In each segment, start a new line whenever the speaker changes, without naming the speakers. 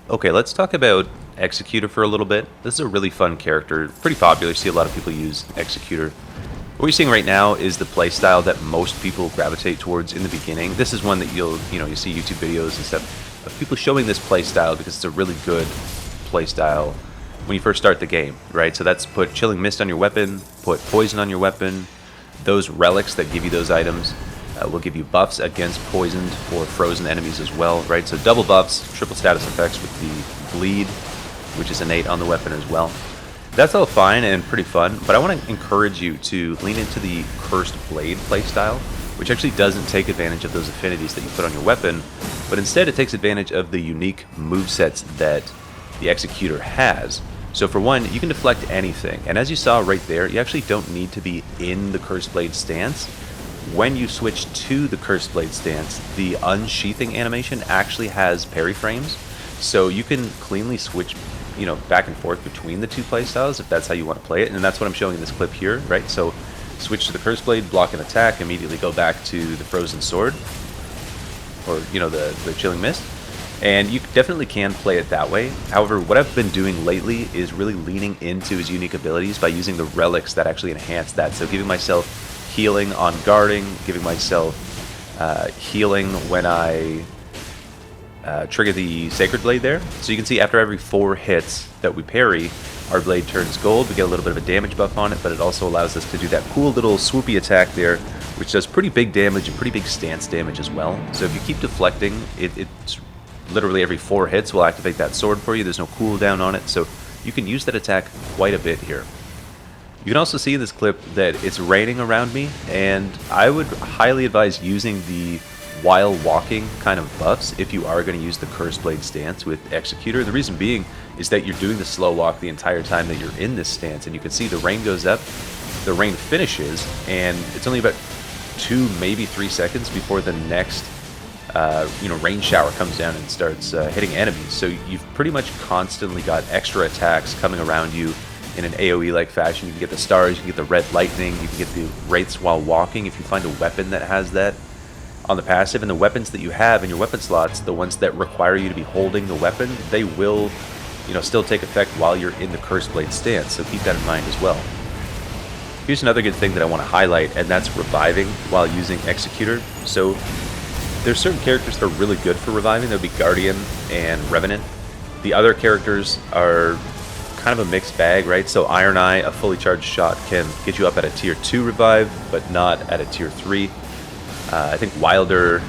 Okay, let's talk about Executor for a little bit. This is a really fun character, pretty popular. You see a lot of people use Executor. What you're seeing right now is the playstyle that most people gravitate towards in the beginning. This is one that you see YouTube videos and stuff of people showing this playstyle because it's a really good playstyle when you first start the game, right? So that's put Chilling Mist on your weapon, put Poison on your weapon. Those relics that give you those items will give you buffs against poisoned or frozen enemies as well, right? So double buffs, triple status effects with the bleed, which is innate on the weapon as well. That's all fine and pretty fun, but I want to encourage you to lean into the Cursed Blade playstyle, which actually doesn't take advantage of those affinities that you put on your weapon, but instead it takes advantage of the unique movesets that the Executor has. So for one, you can deflect anything, and as you saw right there, you actually don't need to be in the Cursed Blade stance. When you switch to the Cursed Blade stance, the unsheathing animation actually has parry frames, so you can cleanly switch back and forth between the two playstyles if that's how you want to play it, and that's what I'm showing in this clip here, right? So switch to the Cursed Blade, block an attack, immediately go back to the Frozen Sword, or the Chilling Mist, and you definitely can play it that way. However, what I've been doing lately is really leaning into his unique abilities by using the relics that actually enhance that, so giving myself healing on guarding, giving myself healing when I trigger the Sacred Blade there. So you can see after every 4 hits that we parry, our blade turns gold. We get a little bit of a damage buff on it, but it also allows us to do that cool little swoopy attack there, which does pretty big damage and pretty big stance damage as well. So if you keep deflecting, it's literally every 4 hits will activate that sword for you. There's no cooldown on it, so you can use that attack quite a bit here. You can also see in this clip that it's raining around me, and I would highly advise using the while walking kind of buffs if you are going to use the Cursed Blade stance with Executor. The reason being is that you're doing the slow walk the entire time that you're in this stance, and you can see the rain goes up, the rain finishes, and it's only about 2, maybe 3 seconds before the next rain shower comes down and starts hitting enemies. So you've pretty much constantly got extra attacks coming around you in an AoE-like fashion. You can get the stars, you can get the red lightning, you can get the wraiths while walking if you find a weapon that has that on the passive. And the weapons that you have in your weapon slots, the ones that require you to be holding the weapon, they will still take effect while you're in the Cursed Blade stance, so keep that in mind as well. Here's another good thing that I want to highlight, and that's reviving while using Executor. So there's certain characters that are really good for reviving. That would be Guardian and Revenant. The other characters are kind of a mixed bag, right? So Iron Eye, a fully charged shot, can get you up at a tier 2 revive, but not at a tier 3. I think Wilder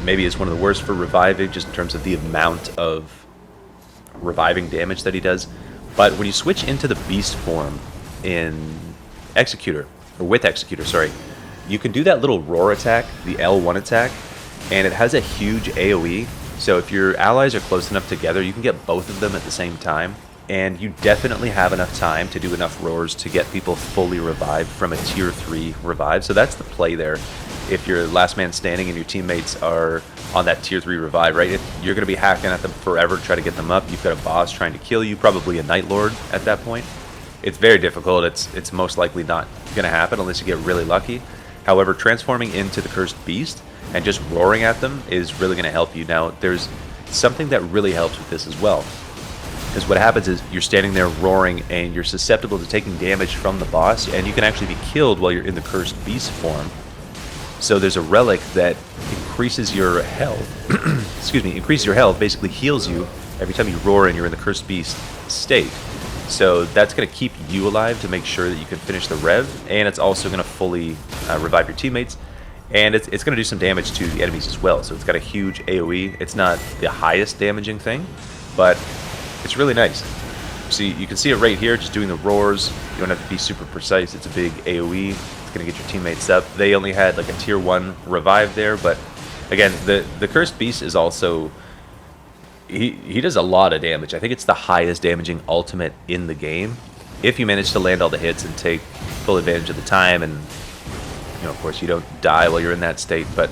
maybe is one of the worst for reviving, just in terms of the amount of reviving damage that he does. But when you switch into the beast form in Executor, or with Executor, sorry, you can do that little roar attack, the L1 attack, and it has a huge AoE. So if your allies are close enough together, you can get both of them at the same time. And you definitely have enough time to do enough roars to get people fully revived from a tier 3 revive. So that's the play there. If you're last man standing and your teammates are on that tier 3 revive, right? You're going to be hacking at them forever to try to get them up. You've got a boss trying to kill you, probably a Night Lord at that point. It's very difficult. It's most likely not going to happen unless you get really lucky. However, transforming into the Cursed Beast and just roaring at them is really going to help you. Now, there's something that really helps with this as well. Because what happens is you're standing there roaring and you're susceptible to taking damage from the boss, and you can actually be killed while you're in the Cursed Beast form. So there's a relic that increases your health. Increases your health, basically heals you every time you roar and you're in the Cursed Beast state. So that's going to keep you alive to make sure that you can finish the rev, and it's also going to fully revive your teammates, and it's going to do some damage to the enemies as well. So it's got a huge AoE. It's not the highest damaging thing, but it's really nice. So you can see it right here, just doing the roars. You don't have to be super precise. It's a big AoE. It's going to get your teammates up. They only had like a tier 1 revive there, but again, the Cursed Beast is also... He does a lot of damage. I think it's the highest damaging ultimate in the game. If you manage to land all the hits and take full advantage of the time, and of course you don't die while you're in that state. But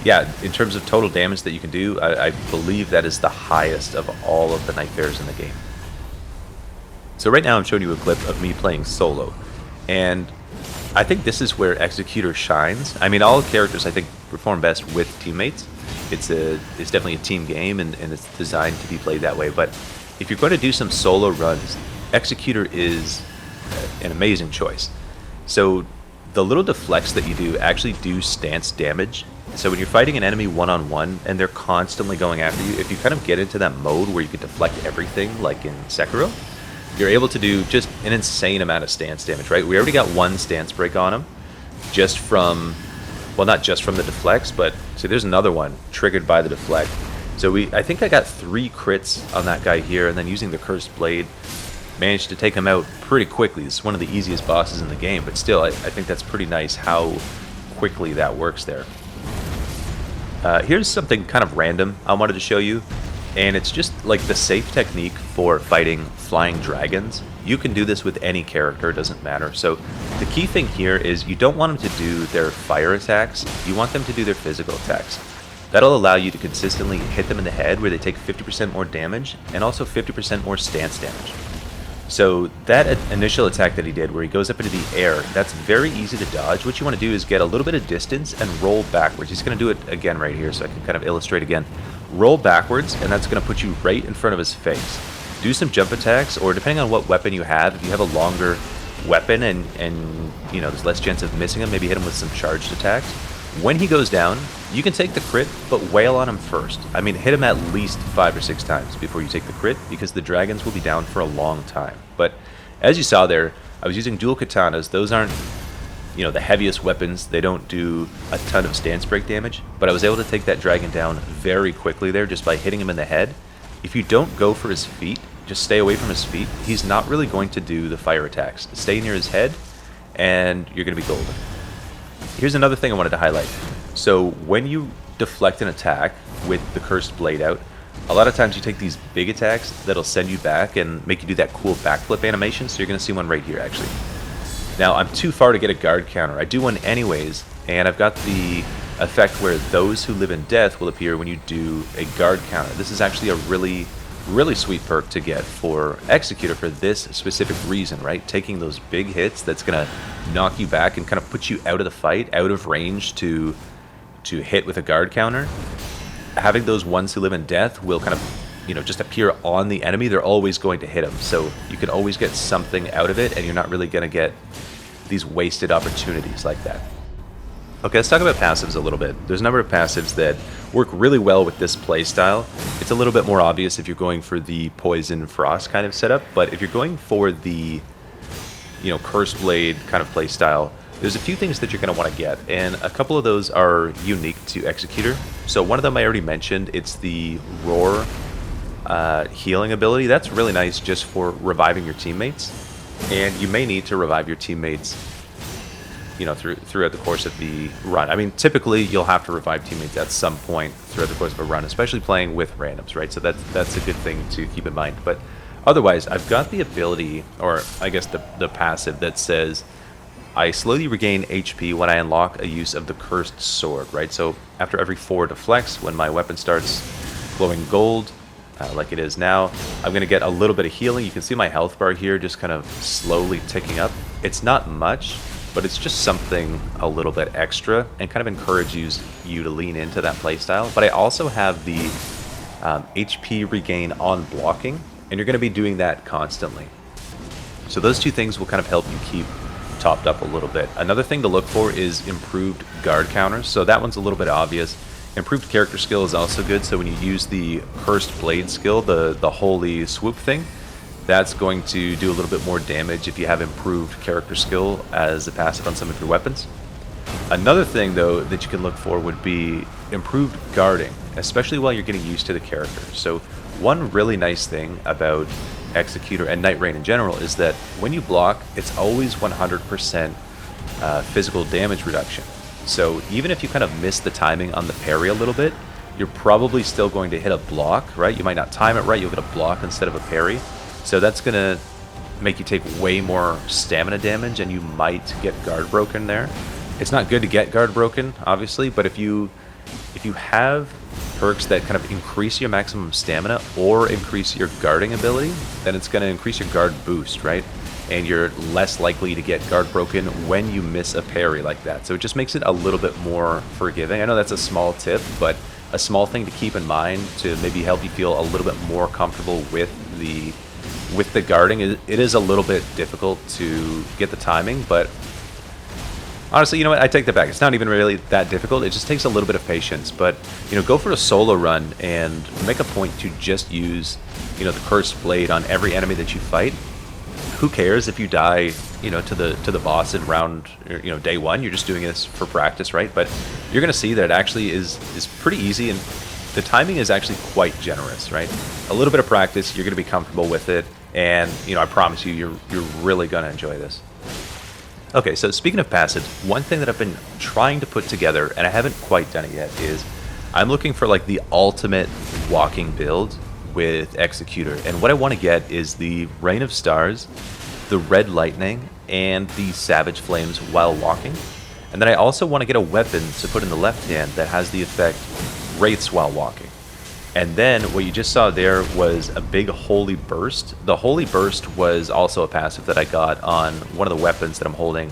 yeah, in terms of total damage that you can do, I believe that is the highest of all of the Night Bears in the game. So right now I'm showing you a clip of me playing solo, and I think this is where Executor shines. I mean, all characters I think perform best with teammates, it's definitely a team game, and it's designed to be played that way. But if you're going to do some solo runs, Executor is an amazing choice. So the little deflects that you do actually do stance damage. So when you're fighting an enemy one-on-one and they're constantly going after you, if you kind of get into that mode where you can deflect everything, like in Sekiro, you're able to do just an insane amount of stance damage, right? We already got one stance break on him, just from, well, not just from the deflects, but see, there's another one triggered by the deflect. So I think I got 3 crits on that guy here, and then using the Cursed Blade, managed to take him out pretty quickly. This is one of the easiest bosses in the game, but still, I think that's pretty nice how quickly that works there. Here's something kind of random I wanted to show you, and it's just like the safe technique for fighting flying dragons. You can do this with any character, it doesn't matter. So the key thing here is you don't want them to do their fire attacks, you want them to do their physical attacks. That'll allow you to consistently hit them in the head where they take 50% more damage and also 50% more stance damage. So that initial attack that he did where he goes up into the air, that's very easy to dodge. What you want to do is get a little bit of distance and roll backwards. He's going to do it again right here so I can kind of illustrate again. Roll backwards, and that's going to put you right in front of his face. Do some jump attacks, or depending on what weapon you have, if you have a longer weapon and you know, there's less chance of missing him, maybe hit him with some charged attacks. When he goes down, you can take the crit, but wail on him first. I mean, hit him at least 5 or 6 times before you take the crit, because the dragons will be down for a long time. But as you saw there, I was using dual katanas. Those aren't, you know, the heaviest weapons. They don't do a ton of stance break damage, but I was able to take that dragon down very quickly there just by hitting him in the head. If you don't go for his feet, just stay away from his feet, he's not really going to do the fire attacks. Stay near his head, and you're going to be golden. Here's another thing I wanted to highlight. So when you deflect an attack with the Cursed Blade out, a lot of times you take these big attacks that'll send you back and make you do that cool backflip animation, so you're going to see one right here actually. Now I'm too far to get a guard counter. I do one anyways, and I've got the effect where those who live in death will appear when you do a guard counter. This is actually a really sweet perk to get for Executor for this specific reason, right? Taking those big hits, that's gonna knock you back and kind of put you out of the fight, out of range to hit with a guard counter. Having those ones who live in death will kind of, you know, just appear on the enemy. They're always going to hit them, so you can always get something out of it, and you're not really gonna get these wasted opportunities like that. Okay, let's talk about passives a little bit. There's a number of passives that work really well with this playstyle. It's a little bit more obvious if you're going for the Poison Frost kind of setup, but if you're going for the, you know, Cursed Blade kind of playstyle, there's a few things that you're going to want to get, and a couple of those are unique to Executor. So one of them I already mentioned, it's the Roar healing ability. That's really nice just for reviving your teammates, and you may need to revive your teammates, you know, throughout the course of the run. I mean, typically you'll have to revive teammates at some point throughout the course of a run, especially playing with randoms, right? So that's a good thing to keep in mind. But otherwise, I've got the ability, or I guess the passive that says I slowly regain HP when I unlock a use of the Cursed Sword, right? So after every 4 deflects, when my weapon starts glowing gold, like it is now, I'm going to get a little bit of healing. You can see my health bar here just kind of slowly ticking up. It's not much, but it's just something a little bit extra and kind of encourages you to lean into that playstyle. But I also have the HP regain on blocking, and you're going to be doing that constantly. So those two things will kind of help you keep topped up a little bit. Another thing to look for is improved guard counters. So that one's a little bit obvious. Improved character skill is also good. So when you use the Cursed Blade skill, the Holy Swoop thing, that's going to do a little bit more damage if you have improved character skill as a passive on some of your weapons. Another thing, though, that you can look for would be improved guarding, especially while you're getting used to the character. So one really nice thing about Executor and Nightreign in general is that when you block, it's always 100% physical damage reduction. So even if you kind of miss the timing on the parry a little bit, you're probably still going to hit a block, right? You might not time it right, you'll hit a block instead of a parry. So that's going to make you take way more stamina damage, and you might get guard broken there. It's not good to get guard broken, obviously, but if you have perks that kind of increase your maximum stamina or increase your guarding ability, then it's going to increase your guard boost, right? And you're less likely to get guard broken when you miss a parry like that. So it just makes it a little bit more forgiving. I know that's a small tip, but a small thing to keep in mind to maybe help you feel a little bit more comfortable with the guarding. It is a little bit difficult to get the timing, but honestly, you know what? I take that back. It's not even really that difficult. It just takes a little bit of patience. But, you know, go for a solo run and make a point to just use, you know, the Cursed Blade on every enemy that you fight. Who cares if you die, you know, to the boss in round, you know, day 1? You're just doing this for practice, right? But you're going to see that it actually is pretty easy, and the timing is actually quite generous, right? A little bit of practice, you're going to be comfortable with it, and, you know, I promise you, you're really going to enjoy this. Okay, so speaking of passives, one thing that I've been trying to put together, and I haven't quite done it yet, is I'm looking for like the ultimate walking build with Executor. And what I want to get is the Rain of Stars, the Red Lightning, and the Savage Flames while walking. And then I also want to get a weapon to put in the left hand that has the effect Wraiths while walking. And then what you just saw there was a big Holy Burst. The Holy Burst was also a passive that I got on one of the weapons that I'm holding.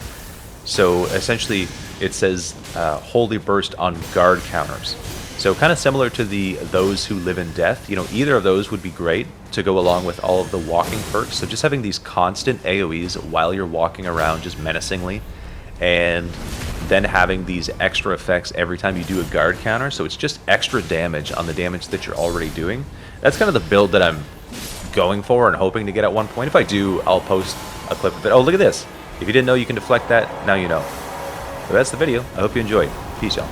So essentially it says Holy Burst on guard counters. So kind of similar to the Those Who Live in Death. You know, either of those would be great to go along with all of the walking perks. So just having these constant AoEs while you're walking around just menacingly, and then having these extra effects every time you do a guard counter, so it's just extra damage on the damage that you're already doing. That's kind of the build that I'm going for and hoping to get at one point. If I do, I'll post a clip of it. Oh, look at this. If you didn't know you can deflect that, now you know. So that's the video. I hope you enjoyed. Peace, y'all.